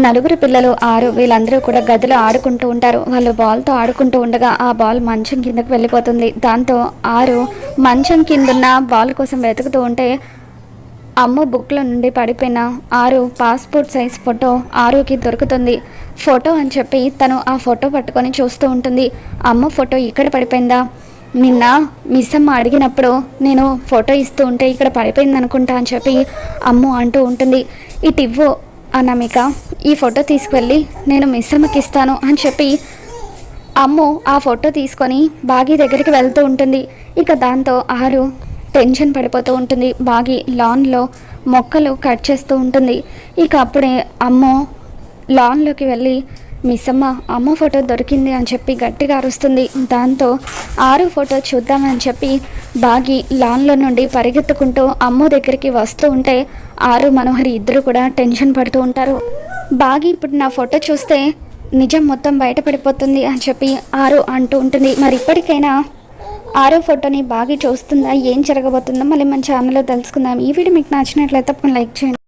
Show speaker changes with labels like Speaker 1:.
Speaker 1: నలుగురు పిల్లలు ఆరు వీళ్ళందరూ కూడా గదిలో ఆడుకుంటూ ఉంటారు. వాళ్ళు బాల్తో ఆడుకుంటూ ఉండగా ఆ బాల్ మంచం కిందకు వెళ్ళిపోతుంది. దాంతో ఆరు మంచం కిందున్న బాల్ కోసం వెతుకుతూ ఉంటే అమ్మ బుక్లో నుండి పడిపోయిన ఆరు పాస్పోర్ట్ సైజ్ ఫోటో ఆరుకి దొరుకుతుంది. ఫోటో అని చెప్పి తను ఆ ఫోటో పట్టుకొని చూస్తూ ఉంటుంది. అమ్మ ఫోటో ఇక్కడ పడిపోయిందా? నిన్న మిస్ అమ్మ అడిగినప్పుడు నేను ఫోటో ఇస్తూ ఉంటే ఇక్కడ పడిపోయింది అనుకుంటా అని చెప్పి అమ్మ అంటూ ఉంటుంది. ఇటు ఇవ్వు అనామిక, ఈ ఫోటో తీసుకువెళ్ళి నేను మిస్ అమ్మకి ఇస్తాను అని చెప్పి అమ్ము ఆ ఫోటో తీసుకొని బాగీ దగ్గరికి వెళ్తూ ఉంటుంది. ఇక దాంతో ఆరు టెన్షన్ పడిపోతూ ఉంటుంది. బాగీ లాన్లో మొక్కలు కట్ చేస్తూ ఉంటుంది. ఇక అప్పుడే అమ్ము లాన్లోకి వెళ్ళి మిస్ అమ్మ ఫోటో దొరికింది అని చెప్పి గట్టిగా అరుస్తుంది. దాంతో ఆరు ఫోటో చూద్దామని చెప్పి బాగి లాన్లో నుండి పరిగెత్తుకుంటూ అమ్మ దగ్గరికి వస్తూ ఉంటే ఆరు మనోహరి ఇద్దరు కూడా టెన్షన్ పడుతూ ఉంటారు. బాగి ఇప్పుడు నా ఫోటో చూస్తే నిజం మొత్తం బయటపడిపోతుంది అని చెప్పి ఆరు అంటూ ఉంటుంది. మరి ఇప్పటికైనా ఆరో ఫోటోని బాగి చూస్తుందా, ఏం జరగబోతుందో మళ్ళీ మన ఛానల్లో తెలుసుకుందాం. ఈ వీడియో మీకు నచ్చినట్లయితే తప్పకుండా లైక్ చేయండి.